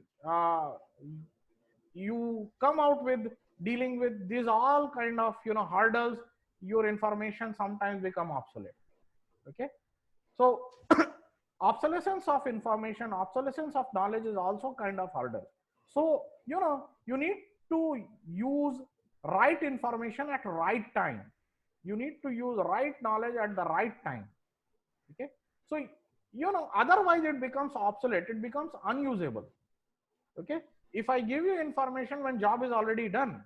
you come out with dealing with these all kind of hurdles, your information sometimes become obsolete. Okay, so obsolescence of information, obsolescence of knowledge is also kind of hurdle. So you need to use right information at right time, you need to use right knowledge at the right time. Okay, so otherwise it becomes obsolete, it becomes unusable. Okay, if I give you information when job is already done,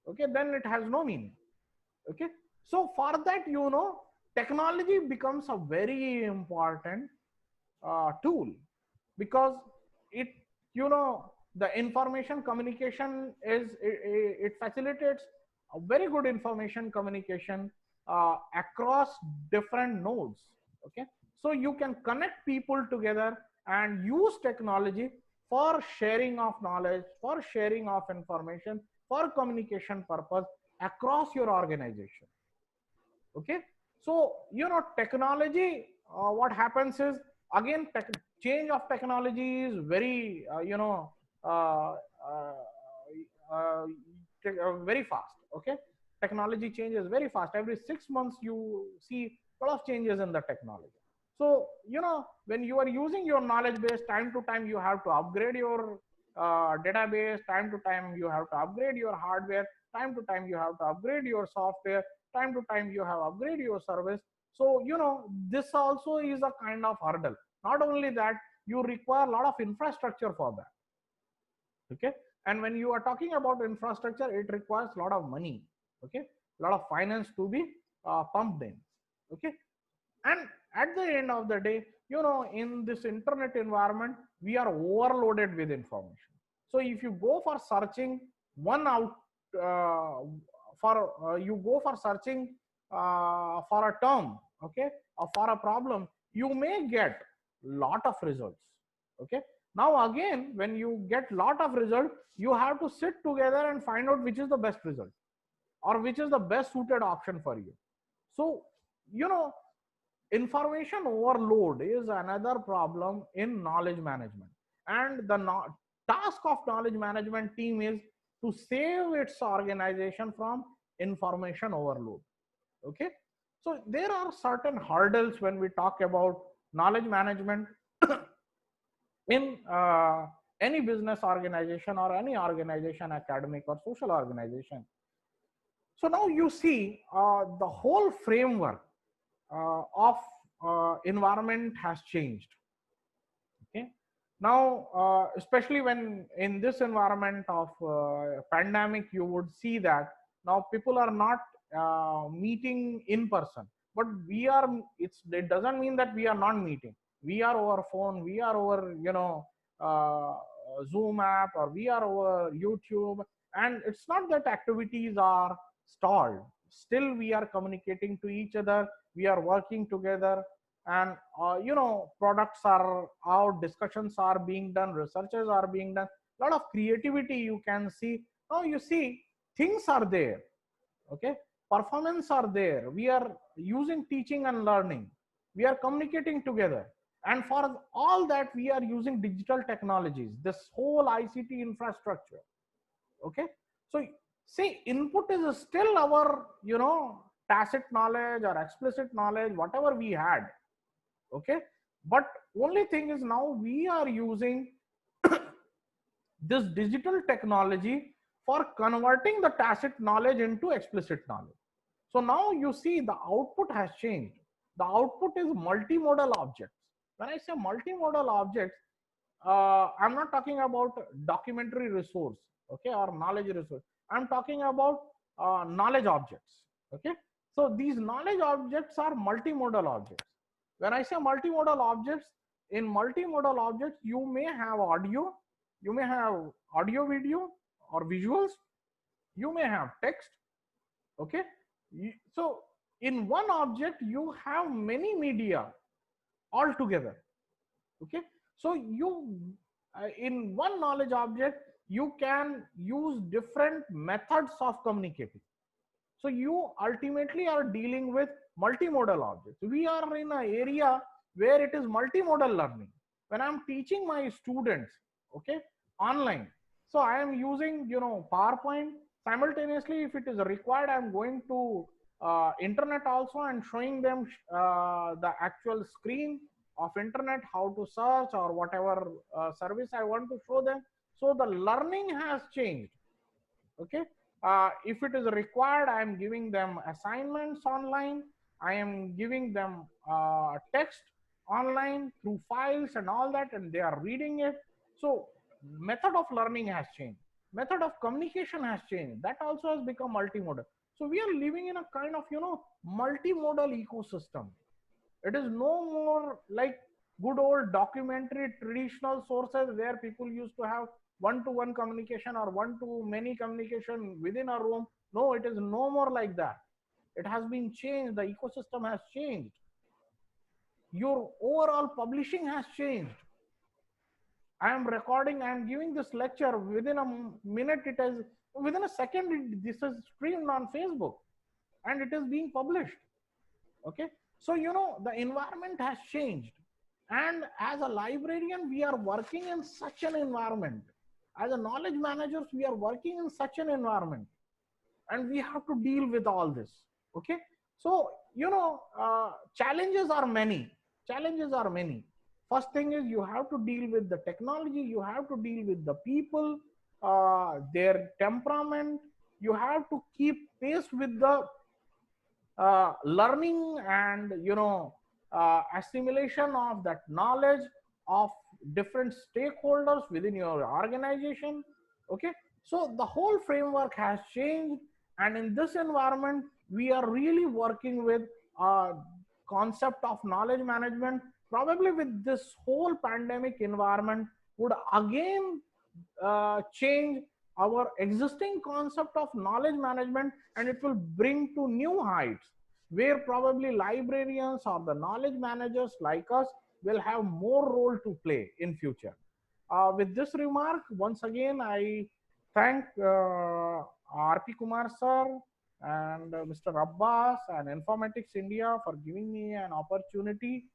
okay, then it has no meaning. Okay, so for that technology becomes a very important tool, because it the information communication is, it facilitates a very good information communication across different nodes. Okay, so you can connect people together and use technology for sharing of knowledge, for sharing of information, for communication purpose across your organization. Okay, so technology, what happens is, again, change of technology is very uh, uh, uh, very fast. Okay, technology changes very fast, every 6 months you see a lot of changes in the technology. So when you are using your knowledge base, time to time you have to upgrade your database, time to time you have to upgrade your hardware, time to time you have to upgrade your software, time to time you have upgrade your service. So this also is a kind of hurdle. Not only that, you require a lot of infrastructure for that. Okay, and when you are talking about infrastructure, it requires a lot of money. Okay, a lot of finance to be pumped in. Okay, and at the end of the day, in this internet environment, we are overloaded with information. So if you go for searching one out uh, for you go for searching for a term, okay, or for a problem, you may get lot of results. Okay, now again, when you get lot of result, you have to sit together and find out which is the best result, or which is the best suited option for you. So you know information overload is another problem in knowledge management, and the task of knowledge management team is to save its organization from information overload. Okay, so there are certain hurdles when we talk about knowledge management in any business organization or any organization, academic or social organization. So now you see the whole framework of environment has changed. Okay, now especially when in this environment of pandemic, you would see that now people are not meeting in person, but we are, it doesn't mean that we are not meeting, we are over phone, we are over uh, Zoom app, or we are over YouTube, and it's not that activities are stalled, still we are communicating to each other, we are working together, and products are out, discussions are being done, researches are being done, a lot of creativity you can see. Now you see things are there. Okay, performance are there, we are using teaching and learning, we are communicating together, and for all that we are using digital technologies, this whole ICT infrastructure. Okay, so see, input is still our tacit knowledge or explicit knowledge, whatever we had. Okay, but only thing is, now we are using this digital technology for converting the tacit knowledge into explicit knowledge. So now you see the output has changed. The output is multimodal objects. When I say multimodal objects, I'm not talking about documentary resource, okay, or knowledge resource. I'm talking about knowledge objects. Okay, so these knowledge objects are multimodal objects. When I say multimodal objects, in multimodal objects, you may have audio, you may have audio, video, or visuals, you may have text. Okay. So in one object, you have many media all together. Okay. So you, in one knowledge object, you can use different methods of communicating. So you ultimately are dealing with multimodal objects. We are in an area where it is multimodal learning. When I'm teaching my students, okay, online, so I am using, PowerPoint. Simultaneously, if it is required, I'm going to internet also and showing them the actual screen of internet, how to search or whatever service I want to show them. So the learning has changed. Okay. If it is required, I am giving them assignments online, I am giving them text online through files and all that, and they are reading it. So method of learning has changed, method of communication has changed, that also has become multimodal. So we are living in a kind of multimodal ecosystem. It is no more like good old documentary traditional sources where people used to have one-to-one communication or one-to-many communication within a room. No, it is no more like that. It has been changed. The ecosystem has changed. Your overall publishing has changed. I am recording, I am giving this lecture within a minute. It is within a second. This is streamed on Facebook and it is being published. Okay. So the environment has changed, and as a librarian we are working in such an environment. As a knowledge managers, we are working in such an environment, and we have to deal with all this. Okay. So challenges are many. Challenges are many. First thing is, you have to deal with the technology, you have to deal with the people, their temperament. You have to keep pace with the learning and assimilation of that knowledge of different stakeholders within your organization. Okay. So the whole framework has changed, and in this environment we are really working with a concept of knowledge management. Probably with this whole pandemic environment would again change our existing concept of knowledge management, and it will bring to new heights where probably librarians or the knowledge managers like us will have more role to play in future. With this remark, once again I thank RP Kumar sir and Mr. Abbas and Informatics India for giving me an opportunity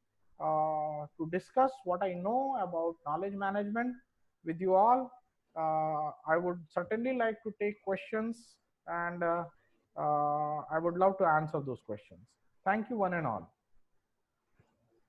to discuss what I know about knowledge management with you all. I would certainly like to take questions, and I would love to answer those questions. Thank you, one and all.